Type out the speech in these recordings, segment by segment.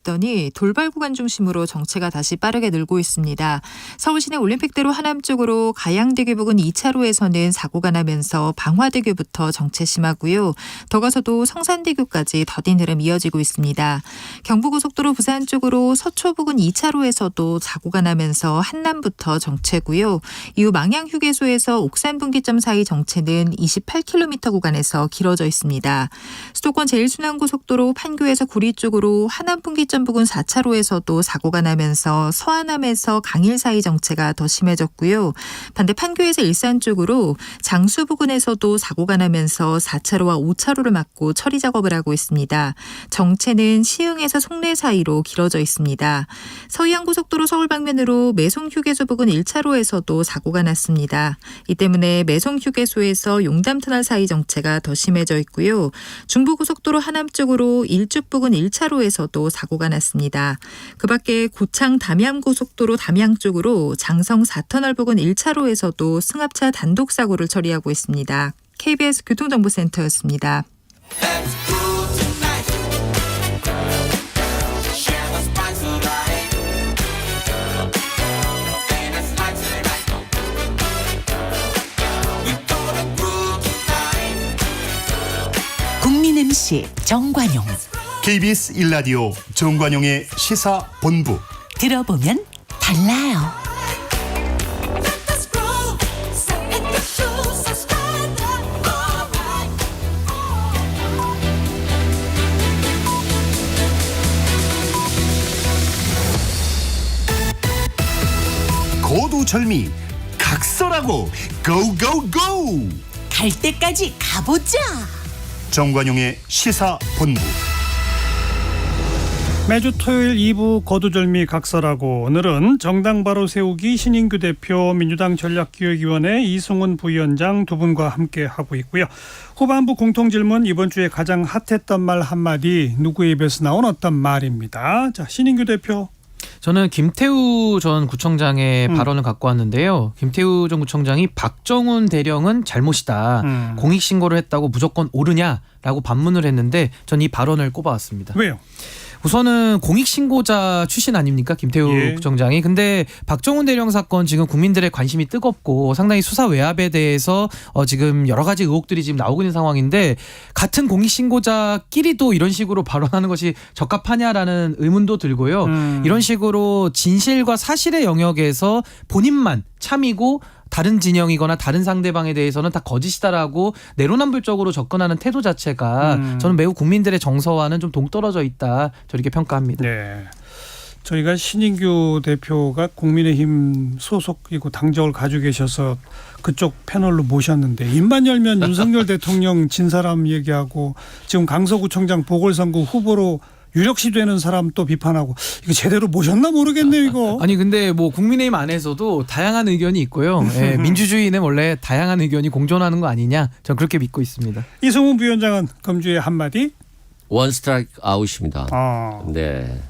더니 돌발 구간 중심으로 정체가 다시 빠르게 늘고 있습니다. 서울 시내 올림픽대로 하남 쪽으로 가양대교 부근 2차로에서는 사고가 나면서 방화대교부터 정체 심하고요. 더 가서도 성산대교까지 더딘 흐름 이어지고 있습니다. 경부고속도로 부산 쪽으로 서초 부근 2차로에서도 사고가 나면서 한남부터 정체고요. 이후 망양휴게소에서 옥산분기점 사이 정체는 28km 구간에서 길어져 있습니다. 수도권 제1순환고속도로 판교에서 구리 쪽으로 하남분기점 부근 4차로에서도 사고가 나면서 서안암에서 강일 사이 정체가 더 심해졌고요. 반대 판교에서 일산 쪽으로 장수 부근에서도 사고가 나면서 4차로와 5차로를 막고 처리 작업을 하고 있습니다. 정체는 시흥에서 송내 사이로 길어져 있습니다. 서해안고속도로 서울 방면으로 매송휴게소 부근 1차로에서도 사고가 났습니다. 이 때문에 매송휴게소에서 용담터널 사이 정체가 더 심해져 있고요. 중부고속도로 하남 쪽으로 일죽 부근 1차로에서도 사고가 났습니다. 그 밖에 고창 담양고속도로 담양 쪽으로 장성 4터널 부근 1차로에서도 승합차 단독 사고를 처리하고 있습니다. KBS 교통정보센터였습니다. 국민 MC 정관용, KBS 1라디오 정관용의 시사본부. 들어보면 달라요. 고두절미 각설하고 고고고. 갈 때까지 가보자. 정관용의 시사본부. 매주 토요일 2부 거두절미 각설하고, 오늘은 정당 바로 세우기 신인규 대표, 민주당 전략기획위원회 이승훈 부위원장 두 분과 함께 하고 있고요. 후반부 공통질문, 이번 주에 가장 핫했던 말 한마디, 누구의 입에서 나온 어떤 말입니다. 자, 신인규 대표. 저는 김태우 전 구청장의 발언을 갖고 왔는데요. 김태우 전 구청장이 박정훈 대령은 잘못이다. 공익신고를 했다고 무조건 옳으냐라고 반문을 했는데, 전 이 발언을 꼽아왔습니다. 왜요? 우선은 공익신고자 출신 아닙니까, 김태우 예. 구청장이. 근데 박정훈 대령 사건 지금 국민들의 관심이 뜨겁고 상당히 수사 외압에 대해서 지금 여러 가지 의혹들이 지금 나오고 있는 상황인데, 같은 공익신고자끼리도 이런 식으로 발언하는 것이 적합하냐라는 의문도 들고요. 이런 식으로 진실과 사실의 영역에서 본인만 참이고 다른 진영이거나 다른 상대방에 대해서는 다 거짓이다라고 내로남불적으로 접근하는 태도 자체가 저는 매우 국민들의 정서와는 좀 동떨어져 있다, 저렇게 평가합니다. 네. 저희가 신인규 대표가 국민의힘 소속이고 당적을 가지고 계셔서 그쪽 패널로 모셨는데, 입만 열면 윤석열 대통령 진 사람 얘기하고, 지금 강서구청장 보궐선거 후보로 유력시 되는 사람 또 비판하고, 이거 제대로 모셨나 모르겠네요, 이거. 아니 근데 뭐 국민의힘 안에서도 다양한 의견이 있고요. 예, 민주주의는 원래 다양한 의견이 공존하는 거 아니냐, 전 그렇게 믿고 있습니다. 이승훈 부위원장은 금주의 한마디. 원 스트라이크 아웃입니다. 아. 네.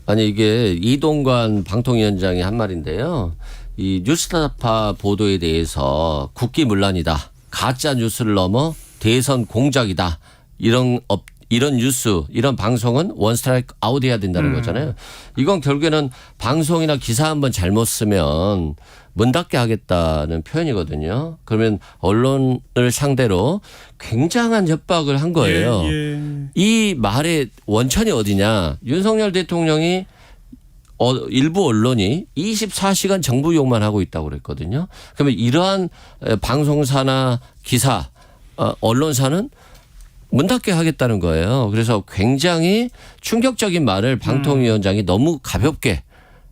아니 이게 이동관 방통위원장이 한 말인데요. 이 뉴스타파 보도에 대해서 국기문란이다, 가짜 뉴스를 넘어 대선 공작이다, 이런 뉴스, 이런 방송은 원 스트라이크 아웃해야 된다는 거잖아요. 이건 결국에는 방송이나 기사 한번 잘못 쓰면 문 닫게 하겠다는 표현이거든요. 그러면 언론을 상대로 굉장한 협박을 한 거예요. 예. 이 말의 원천이 어디냐. 윤석열 대통령이 일부 언론이 24시간 정부 욕만 하고 있다고 그랬거든요. 그러면 이러한 방송사나 기사, 언론사는 문 닫게 하겠다는 거예요. 그래서 굉장히 충격적인 말을 방통위원장이 너무 가볍게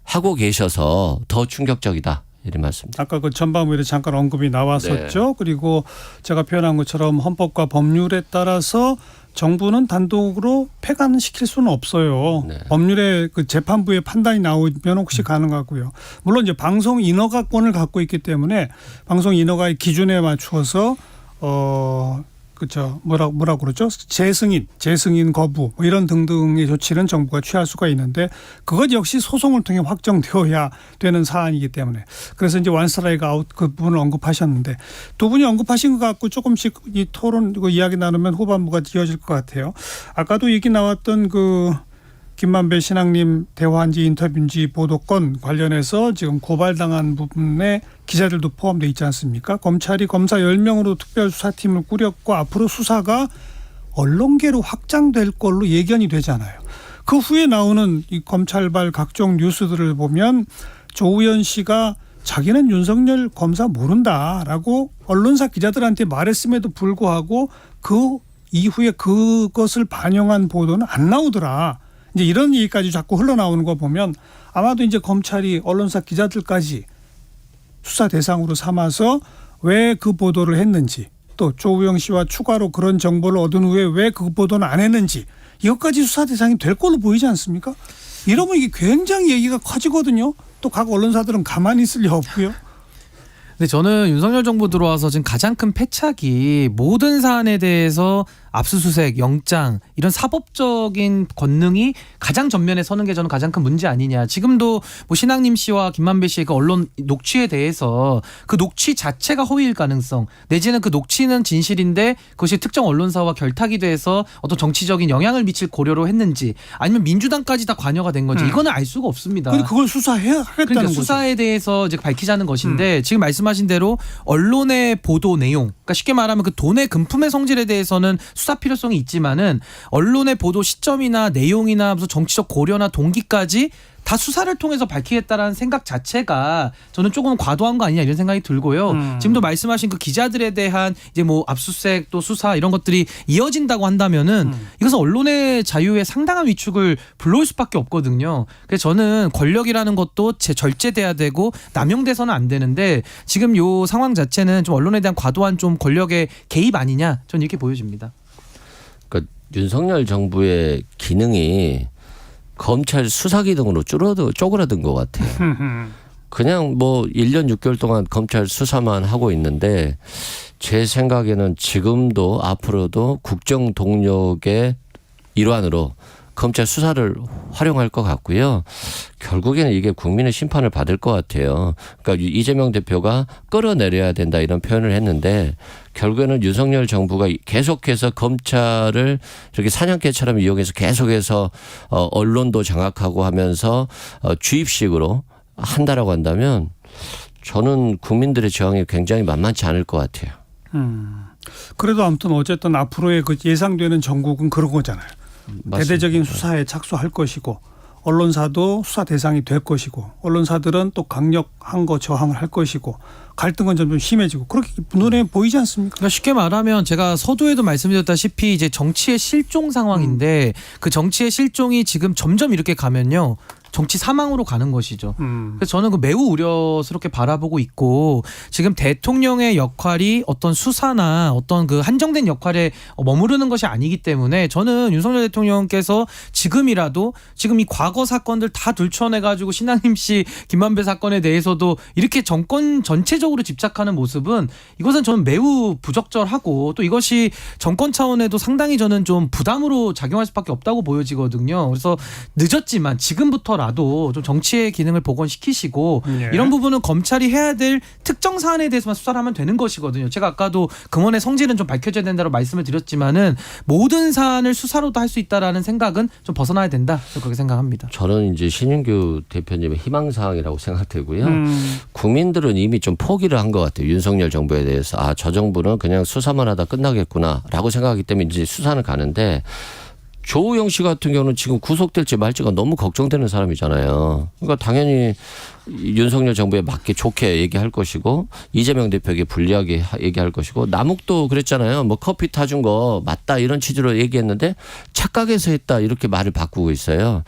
하고 계셔서 더 충격적이다, 이런 말씀입니다. 아까 그 전반부에 잠깐 언급이 나왔었죠. 네. 그리고 제가 표현한 것처럼 헌법과 법률에 따라서 정부는 단독으로 폐간시킬 수는 없어요. 네. 법률의 그 재판부의 판단이 나오면 혹시 가능하고요. 물론 이제 방송 인허가권을 갖고 있기 때문에 방송 인허가의 기준에 맞추어서 그렇죠. 뭐라고 그러죠? 재승인 거부 뭐 이런 등등의 조치는 정부가 취할 수가 있는데, 그것 역시 소송을 통해 확정되어야 되는 사안이기 때문에, 그래서 이제 원스트라이크 아웃 그 부분을 언급하셨는데, 두 분이 언급하신 것 같고 조금씩 이 토론 이야기 나누면 후반부가 이어질 것 같아요. 아까도 얘기 나왔던 그 김만배 신앙님 대화인지 인터뷰인지 보도건 관련해서 지금 고발당한 부분에 기자들도 포함되어 있지 않습니까? 검찰이 검사 10명으로 특별수사팀을 꾸렸고 앞으로 수사가 언론계로 확장될 걸로 예견이 되잖아요. 그 후에 나오는 이 검찰발 각종 뉴스들을 보면 조우현 씨가 자기는 윤석열 검사 모른다라고 언론사 기자들한테 말했음에도 불구하고 그 이후에 그것을 반영한 보도는 안 나오더라. 이제 이런 얘기까지 자꾸 흘러나오는 거 보면 아마도 이제 검찰이 언론사 기자들까지 수사 대상으로 삼아서 왜 그 보도를 했는지 또 조우영 씨와 추가로 그런 정보를 얻은 후에 왜 그 보도는 안 했는지 이것까지 수사 대상이 될 걸로 보이지 않습니까? 이러면 이게 굉장히 얘기가 커지거든요. 또 각 언론사들은 가만히 있을 리 없고요. 근데 저는 윤석열 정부 들어와서 지금 가장 큰 패착이 모든 사안에 대해서 압수수색, 영장 이런 사법적인 권능이 가장 전면에 서는 게 저는 가장 큰 문제 아니냐. 지금도 뭐 신앙님 씨와 김만배 씨의 그 언론 녹취에 대해서 그 녹취 자체가 허위일 가능성 내지는 그 녹취는 진실인데 그것이 특정 언론사와 결탁이 돼서 어떤 정치적인 영향을 미칠 고려로 했는지 아니면 민주당까지 다 관여가 된 건지 이거는 알 수가 없습니다. 근데 그걸 수사해야 하겠다는 그러니까 거죠. 수사에 대해서 이제 밝히자는 것인데 지금 말씀하신 대로 언론의 보도 내용, 그러니까 쉽게 말하면 그 돈의 금품의 성질에 대해서는 수사 필요성이 있지만은 언론의 보도 시점이나 내용이나 무슨 정치적 고려나 동기까지 다 수사를 통해서 밝히겠다라는 생각 자체가 저는 조금 과도한 거 아니냐 이런 생각이 들고요. 지금도 말씀하신 그 기자들에 대한 이제 뭐 압수수색 또 수사 이런 것들이 이어진다고 한다면은 이것은 언론의 자유에 상당한 위축을 불러올 수밖에 없거든요. 그래서 저는 권력이라는 것도 절제돼야 되고 남용돼서는 안 되는데 지금 요 상황 자체는 좀 언론에 대한 과도한 좀 권력의 개입 아니냐 저는 이렇게 보여집니다. 그러니까 윤석열 정부의 기능이 검찰 수사 기능으로 쪼그라든 것 같아요. 그냥 뭐 1년 6개월 동안 검찰 수사만 하고 있는데 제 생각에는 지금도 앞으로도 국정 동력의 일환으로 검찰 수사를 활용할 것 같고요. 결국에는 이게 국민의 심판을 받을 것 같아요. 그러니까 이재명 대표가 끌어내려야 된다 이런 표현을 했는데 결국에는 윤석열 정부가 계속해서 검찰을 이렇게 사냥개처럼 이용해서 계속해서 언론도 장악하고 하면서 주입식으로 한다라고 한다면 저는 국민들의 저항이 굉장히 만만치 않을 것 같아요. 그래도 아무튼 어쨌든 앞으로의 그 예상되는 전국은 그런 거잖아요. 맞습니다. 대대적인 수사에 착수할 것이고 언론사도 수사 대상이 될 것이고 언론사들은 또 강력한 거 저항을 할 것이고 갈등은 점점 심해지고 그렇게 눈에 보이지 않습니까? 그러니까 쉽게 말하면 제가 서두에도 말씀드렸다시피 이제 정치의 실종 상황인데 그 정치의 실종이 지금 점점 이렇게 가면요. 정치 사망으로 가는 것이죠. 그래서 저는 그 매우 우려스럽게 바라보고 있고 지금 대통령의 역할이 어떤 수사나 어떤 그 한정된 역할에 머무르는 것이 아니기 때문에 저는 윤석열 대통령께서 지금이라도 지금 이 과거 사건들 다 들춰내가지고 신앙님 씨 김만배 사건에 대해서도 이렇게 정권 전체적으로 집착하는 모습은 이것은 저는 매우 부적절하고 또 이것이 정권 차원에도 상당히 저는 좀 부담으로 작용할 수밖에 없다고 보여지거든요. 그래서 늦었지만 지금부터 라도 좀 정치의 기능을 복원시키시고 이런 부분은 검찰이 해야 될 특정 사안에 대해서만 수사를 하면 되는 것이거든요. 제가 아까도 금원의 성질은 좀 밝혀져야 된다고 말씀을 드렸지만은 모든 사안을 수사로도 할 수 있다라는 생각은 좀 벗어나야 된다. 저는 그렇게 생각합니다. 저는 이제 신인규 대표님의 희망사항이라고 생각되고요. 국민들은 이미 좀 포기를 한 것 같아요. 윤석열 정부에 대해서. 아, 저 정부는 그냥 수사만 하다 끝나겠구나라고 생각하기 때문에 이제 수사는 가는데 조우영 씨 같은 경우는 지금 구속될지 말지가 너무 걱정되는 사람이잖아요. 그러니까 당연히 윤석열 정부에 맞게 좋게 얘기할 것이고 이재명 대표에게 불리하게 얘기할 것이고 남욱도 그랬잖아요. 뭐 커피 타준 거 맞다 이런 취지로 얘기했는데 착각해서 했다 이렇게 말을 바꾸고 있어요.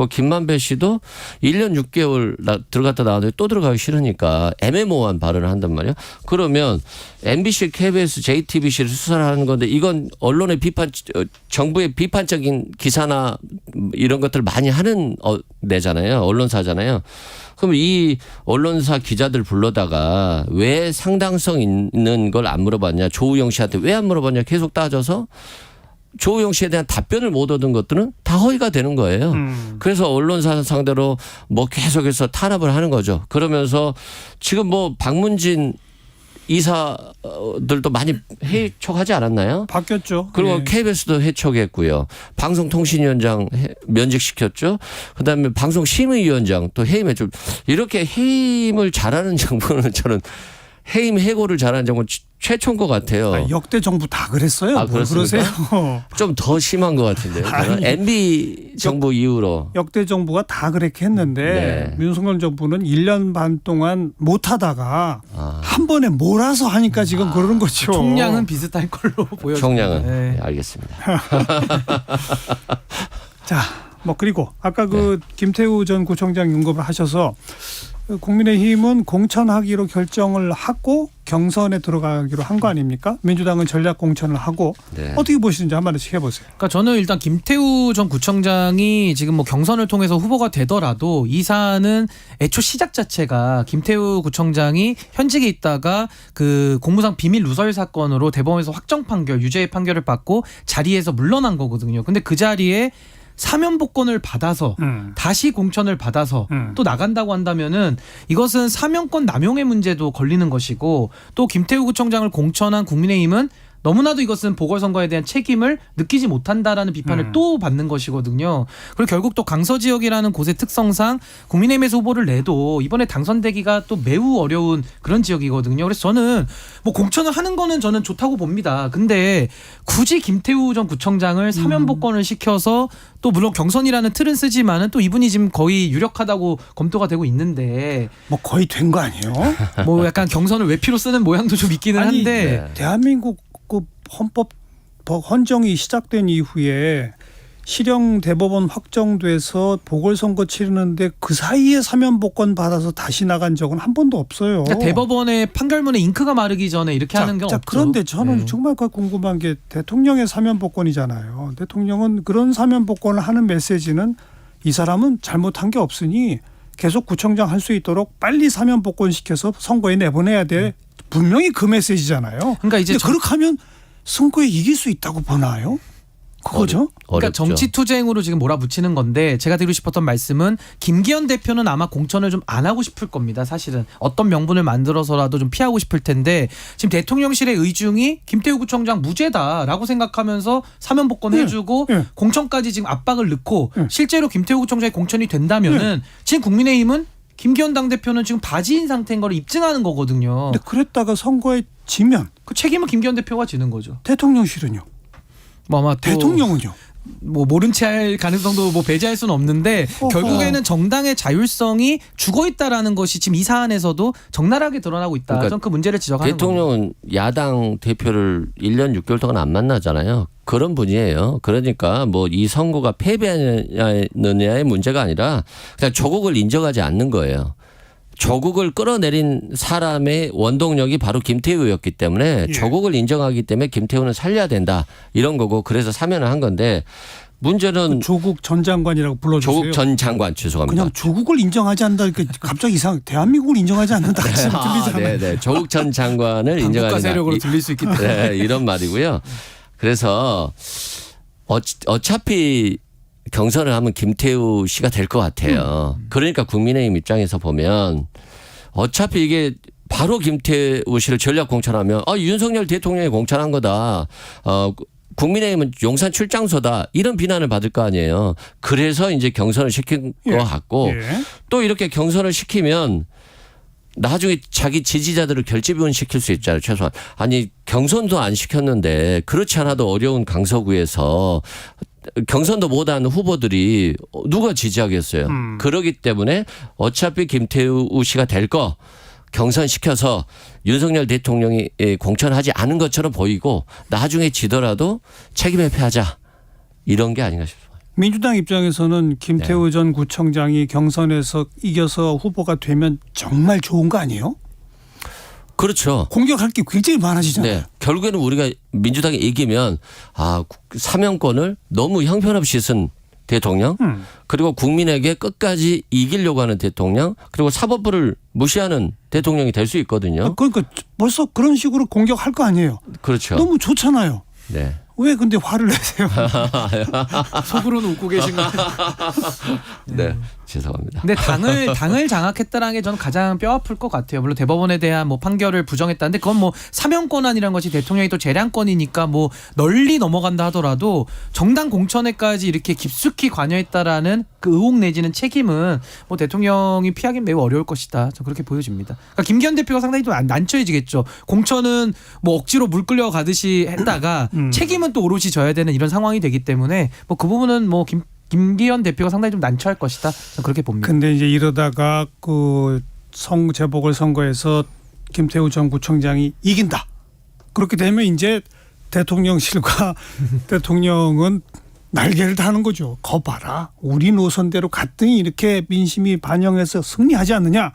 김만배 씨도 1년 6개월 들어갔다 나왔는데 또 들어가기 싫으니까 애매모호한 발언을 한단 말이에요. 그러면 MBC, KBS, JTBC를 수사를 하는 건데 이건 언론의 비판, 정부의 비판적인 기사나 이런 것들을 많이 하는 내잖아요. 언론사잖아요. 그럼 이 언론사 기자들 불러다가 왜 상당성 있는 걸 안 물어봤냐. 조우영 씨한테 왜 안 물어봤냐 계속 따져서 조우영 씨에 대한 답변을 못 얻은 것들은 다 허위가 되는 거예요. 그래서 언론사 상대로 뭐 계속해서 탄압을 하는 거죠. 그러면서 지금 뭐 박문진 이사들도 많이 해촉하지 않았나요? 바뀌었죠. 그리고 예. KBS도 해촉했고요. 방송통신위원장 면직시켰죠. 그다음에 방송심의위원장 또 해임했죠. 이렇게 해임을 잘하는 정부는 저는 해임 해고를 잘하는 정부는 최초인 것 같아요. 아, 역대 정부 다 그랬어요. 아, 뭘 그렇습니까? 그러세요? 좀 더 심한 것 같은데요. 저는 아니, MB 정부 이후로. 역대 정부가 다 그렇게 했는데 네. 윤석열 정부는 1년 반 동안 못하다가 아. 한 번에 몰아서 하니까 지금 그러는 거죠. 총량은 비슷할 걸로 보여요. 총량은 네, 알겠습니다. 자, 뭐 그리고 아까 그 김태우 전 구청장 윤검을 하셔서 국민의힘은 공천하기로 결정을 하고 경선에 들어가기로 한 거 아닙니까? 민주당은 전략 공천을 하고 네. 어떻게 보시는지 한마디씩 해보세요. 그러니까 저는 일단 김태우 전 구청장이 지금 뭐 경선을 통해서 후보가 되더라도 이 사안은 애초 시작 자체가 김태우 구청장이 현직에 있다가 그 공무상 비밀 누설 사건으로 대법원에서 확정 판결, 유죄 판결을 받고 자리에서 물러난 거거든요. 근데 그 자리에 사면 복권을 받아서 다시 공천을 받아서 또 나간다고 한다면은 이것은 사면권 남용의 문제도 걸리는 것이고 또 김태우 구청장을 공천한 국민의힘은 너무나도 이것은 보궐선거에 대한 책임을 느끼지 못한다라는 비판을 또 받는 것이거든요. 그리고 결국 또 강서 지역이라는 곳의 특성상 국민의힘에서 후보를 내도 이번에 당선되기가 또 매우 어려운 그런 지역이거든요. 그래서 저는 뭐 공천을 하는 거는 저는 좋다고 봅니다. 근데 굳이 김태우 전 구청장을 사면 복권을 시켜서 또 물론 경선이라는 틀은 쓰지만은 또 이분이 지금 거의 유력하다고 검토가 되고 있는데 뭐 거의 된 거 아니에요? 뭐 약간 경선을 외피로 쓰는 모양도 좀 있기는 아니, 한데 대한민국 그 헌법 헌정이 시작된 이후에 실형 대법원 확정돼서 보궐선거 치르는데 그 사이에 사면 복권 받아서 다시 나간 적은 한 번도 없어요. 그러니까 대법원의 판결문에 잉크가 마르기 전에 이렇게 하는 건 없죠. 그런데 저는 네. 정말 궁금한 게 대통령의 사면 복권이잖아요. 대통령은 그런 사면 복권을 하는 메시지는 이 사람은 잘못한 게 없으니 계속 구청장 할 수 있도록 빨리 사면 복권 시켜서 선거에 내보내야 돼. 분명히 그 메시지잖아요. 그러니까 이제 근데 그렇게 하면 선거에 이길 수 있다고 보나요? 그거죠? 그러니까 어렵죠. 정치 투쟁으로 지금 몰아붙이는 건데 제가 드리고 싶었던 말씀은 김기현 대표는 아마 공천을 좀 안 하고 싶을 겁니다. 사실은 어떤 명분을 만들어서라도 좀 피하고 싶을 텐데 지금 대통령실의 의중이 김태우 구청장 무죄다라고 생각하면서 사면 복권 해주고 예. 공천까지 지금 압박을 넣고 예. 실제로 김태우 구청장이 공천이 된다면은 지금 국민의힘은 김기현 당대표는 지금 바지인 상태인 걸 입증하는 거거든요. 근데 그랬다가 선거에 지면 그 책임은 김기현 대표가 지는 거죠. 대통령실은요? 뭐 아마 또 대통령은요? 뭐 모른 채 할 가능성도 뭐 배제할 수는 없는데 어허. 결국에는 정당의 자율성이 죽어 있다라는 것이 지금 이 사안에서도 적나라하게 드러나고 있다. 그러니까 저는 그 문제를 지적하는 겁니다. 대통령은 야당 대표를 1년 6개월 동안 안 만나잖아요. 그런 분이에요. 그러니까 뭐 이 선거가 패배하느냐의 문제가 아니라 그냥 조국을 인정하지 않는 거예요. 조국을 끌어내린 사람의 원동력이 바로 김태우였기 때문에 예. 조국을 인정하기 때문에 김태우는 살려야 된다. 이런 거고 그래서 사면을 한 건데 문제는 조국 전 장관이라고 불러주세요. 조국 전 장관 죄송합니다. 그냥 조국을 인정하지 않는다. 그러니까 갑자기 대한민국을 인정하지 않는다. 지금 들리잖아요. 네. 조국 전 장관을 반국가 인정하지 세력으로 않는다. 들릴 수 있기 때문에. 네, 이런 말이고요. 그래서 어차피 경선을 하면 김태우 씨가 될 것 같아요. 그러니까 국민의힘 입장에서 보면 어차피 이게 바로 김태우 씨를 전략 공천하면 윤석열 대통령이 공천한 거다. 국민의힘은 용산 출장소다. 이런 비난을 받을 거 아니에요. 그래서 이제 경선을 시킨 것 같고 예. 또 이렇게 경선을 시키면 나중에 자기 지지자들을 결집은 시킬 수 있잖아요. 최소한. 아니 경선도 안 시켰는데 그렇지 않아도 어려운 강서구에서 경선도 못한 후보들이 누가 지지하겠어요. 그러기 때문에 어차피 김태우 씨가 될 거 경선시켜서 윤석열 대통령이 공천하지 않은 것처럼 보이고 나중에 지더라도 책임 회피하자. 이런 게 아닌가 싶어요. 민주당 입장에서는 김태우 전 구청장이 경선에서 이겨서 후보가 되면 정말 좋은 거 아니에요? 그렇죠. 공격할 게 굉장히 많아지잖아요. 네. 결국에는 우리가 민주당이 이기면 사면권을 너무 형편없이 쓴 대통령 그리고 국민에게 끝까지 이기려고 하는 대통령 그리고 사법부를 무시하는 대통령이 될 수 있거든요. 그러니까 벌써 그런 식으로 공격할 거 아니에요. 그렇죠. 너무 좋잖아요. 네. 왜 근데 화를 내세요? 속으로는 웃고 계신 것 같아요. 네. 죄송합니다. 근데 당을 장악했다라는 게 저는 가장 뼈 아플 것 같아요. 물론 대법원에 대한 뭐 판결을 부정했다는데 그건 뭐 사면 권한이라는 것이 대통령이 또 재량권이니까 뭐 널리 넘어간다 하더라도 정당 공천에까지 이렇게 깊숙이 관여했다라는 그 의혹 내지는 책임은 뭐 대통령이 피하기는 매우 어려울 것이다. 저 그렇게 보여집니다. 그러니까 김기현 대표가 상당히 좀 난처해지겠죠. 공천은 뭐 억지로 물 끌려가듯이 했다가 책임은 또 오롯이 져야 되는 이런 상황이 되기 때문에 뭐 그 부분은 뭐 김기현 대표가 상당히 좀 난처할 것이다. 저는 그렇게 봅니다. 근데 이제 이러다가 그 재보궐선거에서 김태우 전 구청장이 이긴다. 그렇게 되면 이제 대통령실과 대통령은 날개를 다는 거죠. 거 봐라. 우리 노선대로 갔더니 이렇게 민심이 반영해서 승리하지 않느냐.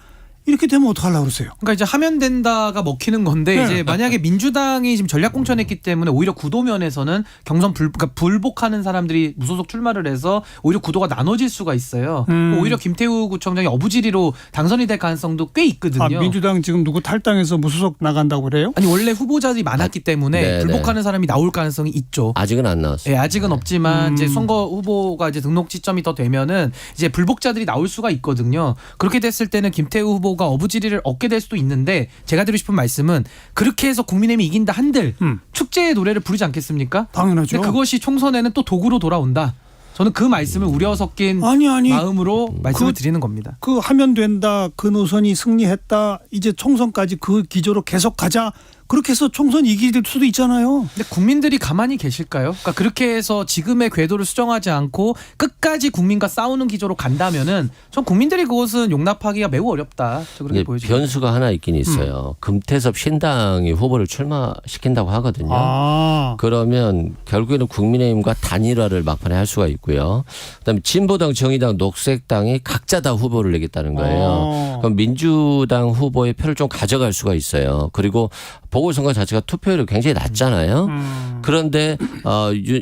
이렇게 되면 어떡하려고 그러세요? 그러니까 이제 하면 된다가 먹히는 건데 네. 이제 만약에 민주당이 지금 전략 공천했기 때문에 오히려 구도면에서는 경선 그러니까 불복하는 사람들이 무소속 출마를 해서 오히려 구도가 나눠질 수가 있어요. 오히려 김태우 구청장이 어부지리로 당선이 될 가능성도 꽤 있거든요. 아, 민주당 지금 누구 탈당해서 무소속 나간다고 그래요? 아니 원래 후보자들이 많았기 때문에 네, 불복하는 사람이 나올 가능성이 있죠. 아직은 안 나왔어요. 예, 아직은 없지만 이제 선거 후보가 이제 등록 지점이 더 되면은 이제 불복자들이 나올 수가 있거든요. 그렇게 됐을 때는 김태우 후보가 어부지리를 얻게 될 수도 있는데 제가 드리고 싶은 말씀은 그렇게 해서 국민의힘이 이긴다 한들 축제의 노래를 부르지 않겠습니까? 당연하죠. 근데 그것이 총선에는 또 도구로 돌아온다. 저는 그 말씀을 우려 섞인 아니 마음으로 말씀을 드리는 겁니다. 그 하면 된다. 그 노선이 승리했다. 이제 총선까지 그 기조로 계속 가자. 그렇게 해서 총선 이길 수도 있잖아요. 근데 국민들이 가만히 계실까요? 그러니까 그렇게 해서 지금의 궤도를 수정하지 않고 끝까지 국민과 싸우는 기조로 간다면은 전 국민들이 그것은 용납하기가 매우 어렵다. 저 그렇게 보여집니다. 변수가 하나 있긴 있어요. 금태섭 신당이 후보를 출마시킨다고 하거든요. 아. 그러면 결국에는 국민의힘과 단일화를 막판에 할 수가 있고요. 그다음에 진보당, 정의당, 녹색당이 각자 다 후보를 내겠다는 거예요. 그럼 민주당 후보의 표를 좀 가져갈 수가 있어요. 그리고 보궐선거 자체가 투표율이 굉장히 낮잖아요. 그런데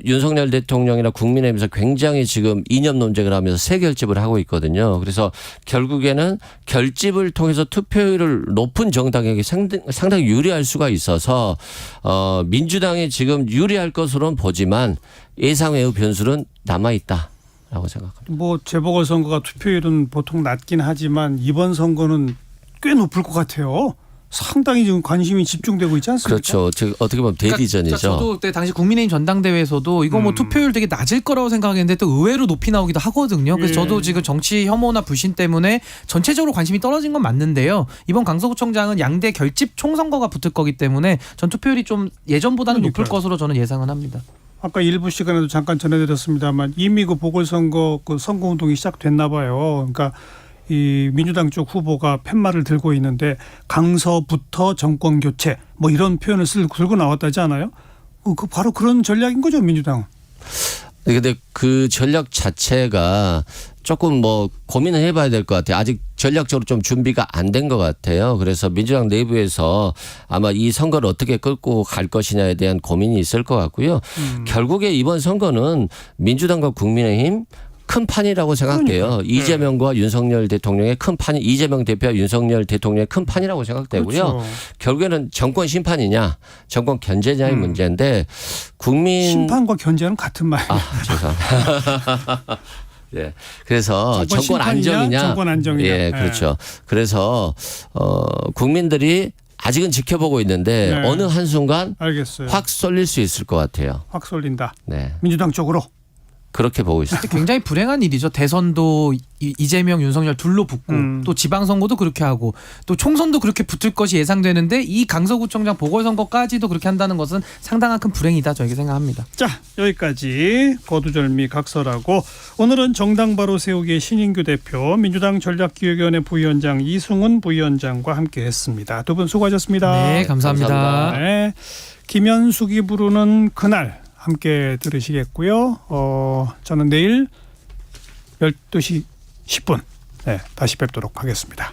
윤석열 대통령이나 국민의힘에서 굉장히 지금 이념 논쟁을 하면서 세결집을 하고 있거든요. 그래서 결국에는 결집을 통해서 투표율을 높은 정당에게 상당히 유리할 수가 있어서 민주당이 지금 유리할 것으로는 보지만 예상외의 변수는 남아있다. 라고 생각합니다. 뭐 재보궐선거가 투표율은 보통 낮긴 하지만 이번 선거는 꽤 높을 것 같아요. 상당히 지금 관심이 집중되고 있지 않습니까? 그렇죠. 즉 어떻게 보면 대디전이죠. 그러니까 저도 그때 당시 국민의힘 전당대회에서도 이거 뭐 투표율 되게 낮을 거라고 생각했는데 또 의외로 높이 나오기도 하거든요. 그래서 저도 지금 정치 혐오나 불신 때문에 전체적으로 관심이 떨어진 건 맞는데요. 이번 강서구청장은 양대 결집 총선거가 붙을 거기 때문에 전 투표율이 좀 예전보다는 높을 것으로 저는 예상은 합니다. 아까 일부 시간에도 잠깐 전해드렸습니다만 이미 그 보궐선거 그 선거운동이 시작됐나 봐요. 그러니까 이 민주당 쪽 후보가 팻말을 들고 있는데 강서부터 정권 교체 뭐 이런 표현을 들고 나왔다지 않아요? 그 바로 그런 전략인 거죠, 민주당은. 근데 그 전략 자체가 조금 뭐 고민을 해봐야 될 것 같아요. 아직 전략적으로 좀 준비가 안 된 것 같아요. 그래서 민주당 내부에서 아마 이 선거를 어떻게 끌고 갈 것이냐에 대한 고민이 있을 것 같고요. 결국에 이번 선거는 민주당과 국민의힘 큰 판이라고 생각돼요. 그러니까. 이재명과 윤석열 대통령의 큰 판이 이재명 대표와 윤석열 대통령의 큰 판이라고 생각되고요. 그렇죠. 결국에는 정권 심판이냐 정권 견제냐의 문제인데 국민 심판과 견제는 같은 말이에요. 죄송합니다. 예. 그래서 정권 정권 심판이냐, 안정이냐. 정권 안정이냐. 예, 그렇죠. 그래서 국민들이 아직은 지켜보고 있는데 네. 어느 한순간 알겠어요. 확 쏠릴 수 있을 것 같아요. 확 쏠린다. 네. 민주당 쪽으로. 그렇게 보고 있습니다. 굉장히 불행한 일이죠. 대선도 이재명, 윤석열 둘로 붙고 또 지방선거도 그렇게 하고 또 총선도 그렇게 붙을 것이 예상되는데 이 강서구청장 보궐선거까지도 그렇게 한다는 것은 상당한 큰 불행이다. 저에게 생각합니다. 자, 여기까지 거두절미 각설하고 오늘은 정당 바로 세우기의 신인규 대표, 민주당 전략기획위원회 부위원장 이승훈 부위원장과 함께했습니다. 두 분 수고하셨습니다. 네, 감사합니다. 감사합니다. 네, 김현숙이 부르는 그날 함께 들으시겠고요. 저는 내일 12시 10분 다시 뵙도록 하겠습니다.